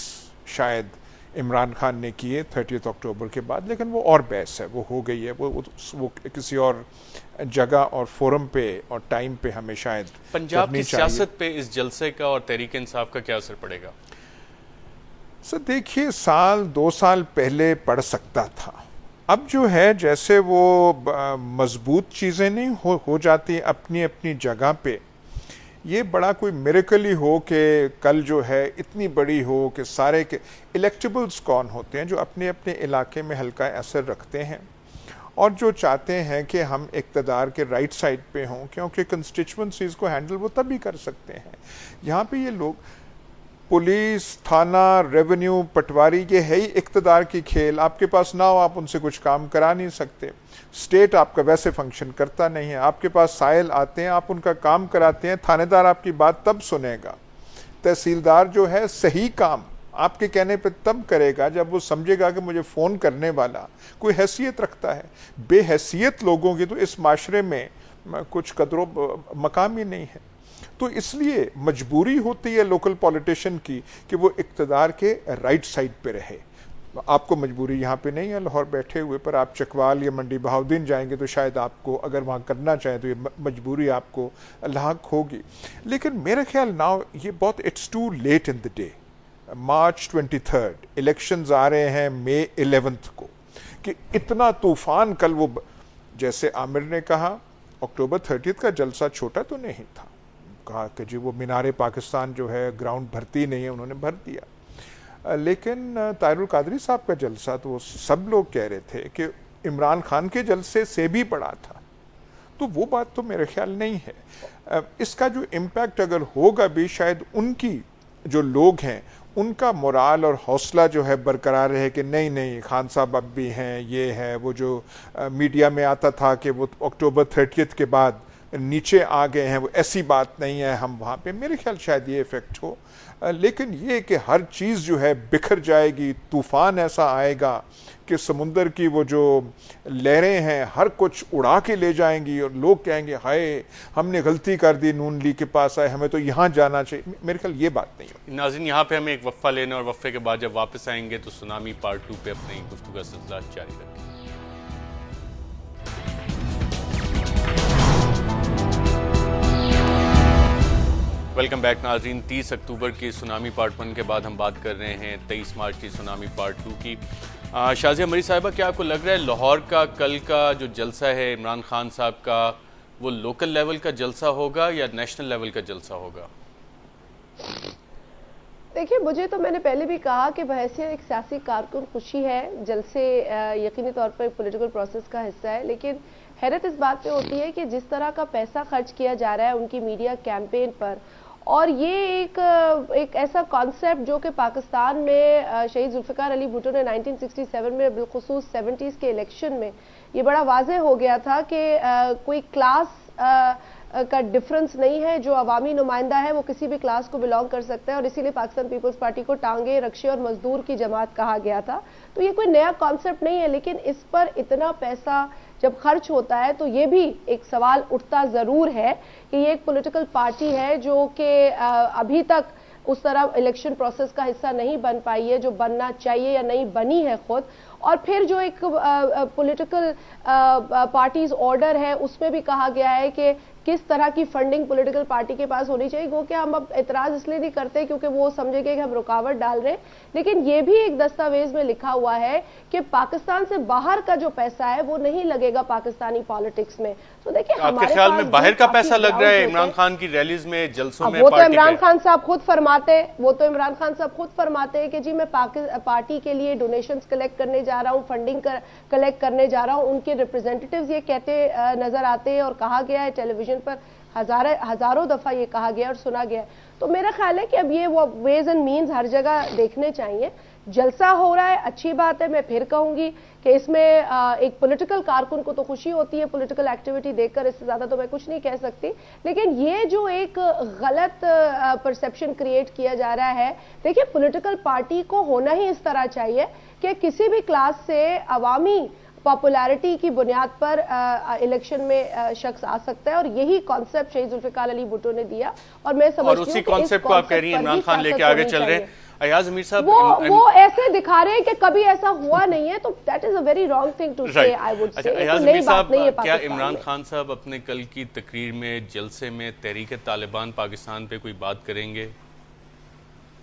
शायद इमरान खान ने किए 30 अक्टूबर के बाद, लेकिन वो और बहस है, वो हो गई है। वो किसी और जगह और फोरम पे और टाइम पे हमें शायद पंजाब की सियासत पे इस जलसे का और तहरीक इंसाफ का क्या असर पड़ेगा? सर देखिए, 1-2 साल पहले पड़ सकता था। अब जो है जैसे वो मजबूत चीज़ें नहीं हो जाती अपनी अपनी जगह पे, ये बड़ा कोई मिरेकल ही हो कि कल जो है इतनी बड़ी हो कि सारे के इलेक्टेबल्स कौन होते हैं जो अपने अपने इलाके में हल्का असर रखते हैं और जो चाहते हैं कि हम इक़्तिदार के राइट साइड पे हों, क्योंकि कंस्टिट्यूएंसीज़ को हैंडल वो तभी कर सकते हैं। यहाँ पे ये लोग पुलिस, थाना, रेवेन्यू, पटवारी, ये है ही इक़्तिदार की खेल। आपके पास ना हो आप उनसे कुछ काम करा नहीं सकते। स्टेट आपका वैसे फंक्शन करता नहीं है। आपके पास साइल आते हैं, आप उनका काम कराते हैं, थानेदार आपकी बात तब सुनेगा। तहसीलदार जो है सही काम आपके कहने पे तब करेगा जब वो समझेगा कि मुझे फ़ोन करने वाला कोई हैसियत रखता है। बेहैसियत लोगों की तो इस माशरे में कुछ कदरों मकाम ही नहीं है। तो इसलिए मजबूरी होती है लोकल पॉलिटिशियन की कि वो इक़्तिदार के राइट साइड पे रहे। आपको मजबूरी यहाँ पे नहीं है लाहौर बैठे हुए, पर आप चकवाल या मंडी बहाउद्दीन जाएंगे तो शायद आपको अगर वहाँ करना चाहें तो ये मजबूरी आपको लाहक होगी। लेकिन मेरा ख्याल नाउ ये बहुत it's too late in the day. March 23 elections आ रहे हैं मई 11 को, कि इतना तूफान कल वो, जैसे आमिर ने कहा अक्टूबर 30 का जलसा छोटा तो नहीं था। कहा कि जी वो मीनारे पाकिस्तान जो है ग्राउंड भरती नहीं है, उन्होंने भर दिया। लेकिन ताहिरुल कादरी साहब का जलसा तो वो सब लोग कह रहे थे कि इमरान खान के जलसे से भी बड़ा था। तो वो बात तो मेरे ख्याल नहीं है। इसका जो इम्पैक्ट अगर होगा भी, शायद उनकी जो लोग हैं उनका मोराल और हौसला जो है बरकरार रहे कि नहीं नहीं खान साहब अब भी हैं, ये है। वो जो मीडिया में आता था कि वो अक्टूबर 30 के बाद नीचे आ गए हैं, वो ऐसी बात नहीं है, हम वहाँ पे, मेरे ख्याल शायद ये इफ़ेक्ट हो। लेकिन ये कि हर चीज़ जो है बिखर जाएगी, तूफ़ान ऐसा आएगा कि समुंदर की वो जो लहरें हैं हर कुछ उड़ा के ले जाएंगी और लोग कहेंगे हाय हमने गलती कर दी, नून लीग के पास आए, हमें तो यहाँ जाना चाहिए। मेरे ख्याल ये बात नहीं है। नाज़रीन, यहाँ पे हमें एक वक्फा लेने और वक्फे के बाद जब वापस आएंगे तो सुनामी पार्ट 2 पे अपनी गुफ्तगू का सिलसिला जारी रखेंगे। वेलकम बैक नाज़रीन। 30 अक्टूबर की सुनामी पार्ट 1 के बाद हम बात कर रहे हैं 23 मार्च की सुनामी पार्ट 2 की। शाज़िया मरी साहिबा, क्या आपको लग रहा है लाहौर का कल का जो जलसा है इमरान खान साहब का, वो लोकल लेवल का जलसा होगा या नेशनल लेवल का जलसा होगा? देखिए, मुझे तो मैंने पहले भी कहा कि बहैसियत एक सियासी कारकुन खुशी है, जलसे यकीनी तौर पर पॉलिटिकल प्रोसेस का हिस्सा है, लेकिन हैरत इस बात पे होती है कि जिस तरह का पैसा खर्च किया जा रहा है उनकी मीडिया कैंपेन पर, और ये एक ऐसा कॉन्सेप्ट जो कि पाकिस्तान में शहीद जुल्फ़िकार अली भुट्टो ने 1967 में बिलखुसूस 70s के इलेक्शन में ये बड़ा वाज़ेह हो गया था कि कोई क्लास का डिफरेंस नहीं है। जो अवामी नुमाइंदा है वो किसी भी क्लास को बिलोंग कर सकता है और इसीलिए पाकिस्तान पीपल्स पार्टी को टांगे रक्शे और मजदूर की जमात कहा गया था। तो ये कोई नया कॉन्सेप्ट नहीं है, लेकिन इस पर इतना पैसा जब खर्च होता है तो ये भी एक सवाल उठता जरूर है कि ये एक पॉलिटिकल पार्टी है जो कि अभी तक उस तरह इलेक्शन प्रोसेस का हिस्सा नहीं बन पाई है जो बनना चाहिए या नहीं बनी है खुद। और फिर जो एक पॉलिटिकल पार्टीज ऑर्डर है उसमें भी कहा गया है कि किस तरह की फंडिंग पॉलिटिकल पार्टी के पास होनी चाहिए। वो कि हम अब एतराज इसलिए नहीं करते क्योंकि वो समझेंगे कि हम रुकावट डाल रहे हैं, लेकिन ये भी एक दस्तावेज में लिखा हुआ है कि पाकिस्तान से बाहर का जो पैसा है वो नहीं लगेगा पाकिस्तानी पॉलिटिक्स में। तो देखिए आपके ख्याल में बाहर का पैसा लग रहा है इमरान खान की रैलीज में, जलसों में? वो तो इमरान खान साहब खुद फरमाते हैं कि जी मैं पार्टी के लिए डोनेशंस कलेक्ट करने जा रहा हूं, फंडिंग कलेक्ट करने जा रहा हूं। उनके रिप्रेजेंटेटिव्स ये कहते नजर आते हैं और कहा गया है टेलीविजन पर हजारों दफा ये कहा गया और सुना गया। तो मेरा ख्याल है कि अब ये वो वेज एंड मीन्स हर जगह देखने चाहिए। जलसा हो रहा है, अच्छी बात है। मैं फिर कहूंगी कि इसमें एक पॉलिटिकल कारकुन को तो खुशी होती है पॉलिटिकल एक्टिविटी देखकर, इससे ज्यादा तो मैं कुछ नहीं कह सकती। लेकिन ये जो एक गलत परसेप्शन क्रिएट किया जा रहा है, देखिए पॉलिटिकल पार्टी को होना ही इस तरह चाहिए कि किसी भी क्लास से अवामी पॉपुलैरिटी की बुनियाद पर इलेक्शन में शख्स आ सकता है और यही कॉन्सेप्ट शहीद जुल्फिकार अली भुट्टो ने दिया। और मैं समझती हूं और उसी कॉन्सेप्ट को आप कह रही हैं इमरान खान लेके आगे चल रहे हैं। अयाज अमीर साहब वो ऐसे दिखा रहे हैं कि kभी ऐसा हुआ नहीं है, तो that is a very wrong thing to say, I would say. Ayaz अमीर साहब, क्या इमरान खान साहब अपने कल की तकरीर में जलसे में तहरीक तालिबान पाकिस्तान पे कोई बात करेंगे?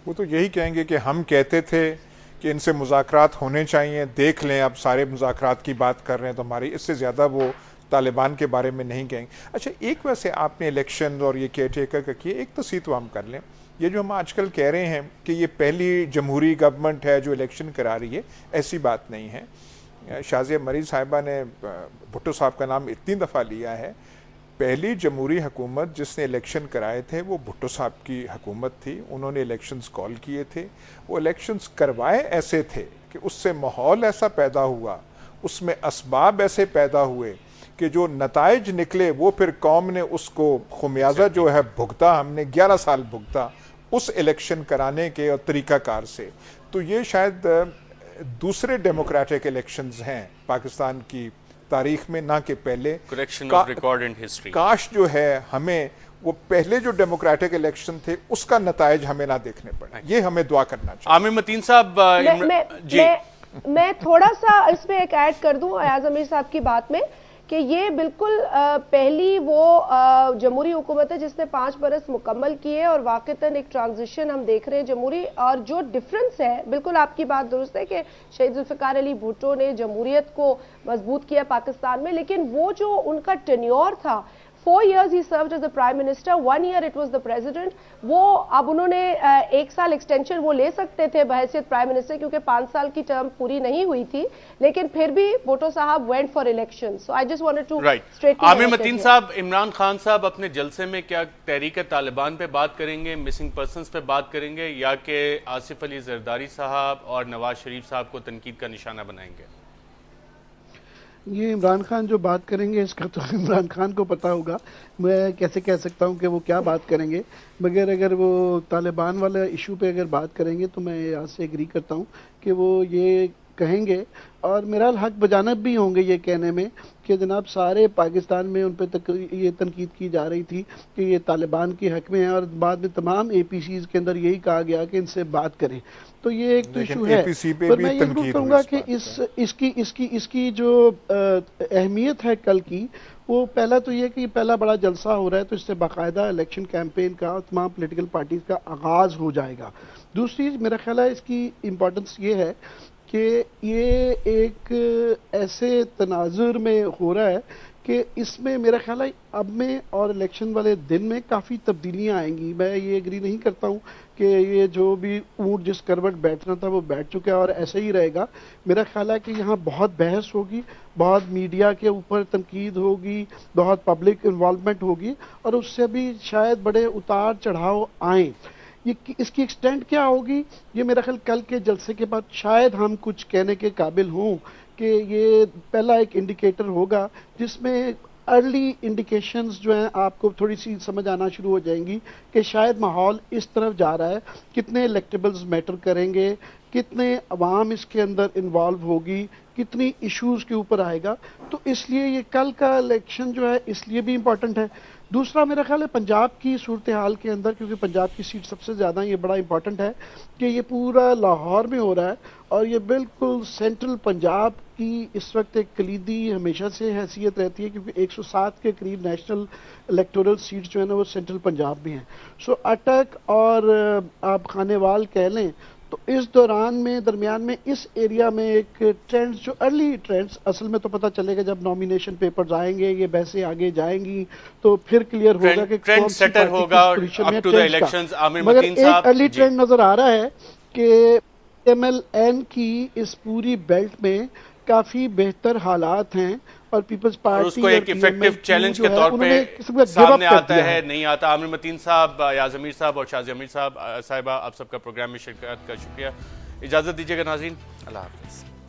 वो तो यही कहेंगे कि हम कहते थे कि इनसे मुज़ाकरात होने चाहिए, देख लें अब सारे मुज़ाकरात की बात कर रहे हैं, तो हमारी इससे ज़्यादा वो तालिबान के बारे में नहीं कहेंगे। अच्छा, एक वैसे आपने इलेक्शन और ये केयरटेकर का किया, एक तस्दीक तो हम कर लें, ये जो हम आजकल कह रहे हैं कि ये पहली जमहूरी गवर्नमेंट है जो इलेक्शन करा रही है, ऐसी बात नहीं है। शाज़िया मरीज़ साहिबा ने भुट्टो साहब का नाम इतनी दफ़ा लिया है। पहली जमहूरी हुकूमत जिसने इलेक्शन कराए थे वो भुट्टो साहब की हुकूमत थी। उन्होंने इलेक्शंस कॉल किए थे, वो इलेक्शंस करवाए ऐसे थे कि उससे माहौल ऐसा पैदा हुआ, उसमें असबाब ऐसे पैदा हुए कि जो नताइज निकले वो फिर कौम ने उसको खुमियाजा जो है भुगता। हमने 11 साल भुगता उस इलेक्शन कराने के और तरीकाकार से। तो ये शायद दूसरे डेमोक्रेटिक इलेक्शंस हैं पाकिस्तान की तारीख में, ना कि पहले। Correction of record in history. काश जो है हमें वो पहले जो डेमोक्रेटिक इलेक्शन थे उसका नताइज हमें ना देखने पड़े, ये हमें दुआ करना चाहिए। आमिर मतीन साहब, मैं थोड़ा सा इसमें एक ऐड कर दूं अयाज अमीर साहब की बात में कि ये बिल्कुल पहली वो जमहूरी हुकूमत है जिसने 5 बरस मुकम्मल किए और वाकईतन एक ट्रांजिशन हम देख रहे हैं जमहूरी। और जो डिफरेंस है, बिल्कुल आपकी बात दुरुस्त है कि शहीद जुल्फिकार अली भुट्टो ने जमहूरियत को मजबूत किया पाकिस्तान में, लेकिन वो जो उनका टेन्योर था, 4 years he served as the Prime Minister, 1 year it was the President। वो अब उन्होंने 1 साल एक्सटेंशन वो ले सकते थे बहैसियत प्राइम मिनिस्टर क्योंकि 5 साल की टर्म पूरी नहीं हुई थी, लेकिन फिर भी भुट्टो साहब went for election. So I just wanted to straight. Aamir Mateen साहब, इमरान खान साहब अपने जलसे में क्या तहरीक तालिबान पे बात करेंगे, मिसिंग पर्सनस पे बात करेंगे, या कि आसिफ अली जरदारी साहब और नवाज शरीफ साहब को तनकीद का निशाना बनाएंगे? ये इमरान खान जो बात करेंगे इसका तो इमरान खान को पता होगा, मैं कैसे कह सकता हूँ कि वो क्या बात करेंगे। मगर अगर वो तालिबान वाला इशू पे अगर बात करेंगे तो मैं यहाँ से एग्री करता हूँ कि वो ये कहेंगे और मेरा हक बजानब भी होंगे ये कहने में कि जनाब सारे पाकिस्तान में उन पर ये तनकीद की जा रही थी कि ये तालिबान के हक में है, और बाद में तमाम APCs के अंदर यही कहा गया कि इनसे बात करें। तो ये एक तो इशू है। पर मैं ये जरूर कहूँगा कि इसकी जो अहमियत है कल की, वो पहला तो ये कि पहला बड़ा जलसा हो रहा है, तो इससे बाकायदा इलेक्शन कैंपेन का तमाम पॉलिटिकल पार्टीज का आगाज हो जाएगा। दूसरी मेरा ख्याल है इसकी इम्पोर्टेंस ये है कि ये एक ऐसे तनाजुर में हो रहा है कि इसमें मेरा ख्याल है अब में और इलेक्शन वाले दिन में काफ़ी तब्दीलियां आएंगी। मैं ये एग्री नहीं करता हूँ कि ये जो भी ऊँट जिस करवट बैठना था वो बैठ चुका है और ऐसे ही रहेगा। मेरा ख्याल है कि यहाँ बहुत बहस होगी, बहुत मीडिया के ऊपर तनकीद होगी, बहुत पब्लिक इन्वॉल्वमेंट होगी, और उससे भी शायद बड़े उतार चढ़ाव आएँ। ये इसकी एक्सटेंट क्या होगी, ये मेरा ख्याल कल के जलसे के बाद शायद हम कुछ कहने के काबिल हों कि ये पहला एक इंडिकेटर होगा जिसमें अर्ली इंडिकेशंस जो हैं आपको थोड़ी सी समझ आना शुरू हो जाएंगी कि शायद माहौल इस तरफ जा रहा है। कितने इलेक्टेबल्स मैटर करेंगे, कितने अवाम इसके अंदर इन्वॉल्व होगी, कितनी इश्यूज के ऊपर आएगा। तो इसलिए ये कल का इलेक्शन जो है इसलिए भी इम्पॉर्टेंट है। दूसरा मेरा ख्याल है पंजाब की सूरत हाल के अंदर, क्योंकि पंजाब की सीट सबसे ज़्यादा, ये बड़ा इंपॉर्टेंट है कि ये पूरा लाहौर में हो रहा है और ये बिल्कुल सेंट्रल पंजाब की इस वक्त एक कलीदी हमेशा से हैसियत रहती है, क्योंकि 107 के करीब नेशनल इलेक्टोरल सीट जो है ना वो सेंट्रल पंजाब में है। सो अटक और आप खानेवाल कह लें, तो इस दौरान में दरमियान में इस एरिया में एक ट्रेंड्स, जो अर्ली ट्रेंड्स असल में तो पता चलेगा जब नॉमिनेशन पेपर्स आएंगे, ये बहसें आगे जाएंगी तो फिर क्लियर होगा कि ट्रेंड सेटर होगा up to the elections. Aamir मगर मतीन साहब, एक अर्ली ट्रेंड नजर आ रहा है कि MLN की इस पूरी बेल्ट में काफी बेहतर हालात हैं और पीपल्स पार्टी उसको एक इफेक्टिव चैलेंज के तौर पे सामने आता है, नहीं आता। आमिर मतीन साहब, याज अमीर साहब और शाजी अमीर साहब साहिबा, आप सबका प्रोग्राम में शिरकत का शुक्रिया। इजाजत दीजिएगा नाज़रीन, अल्लाह हाफ़िज़।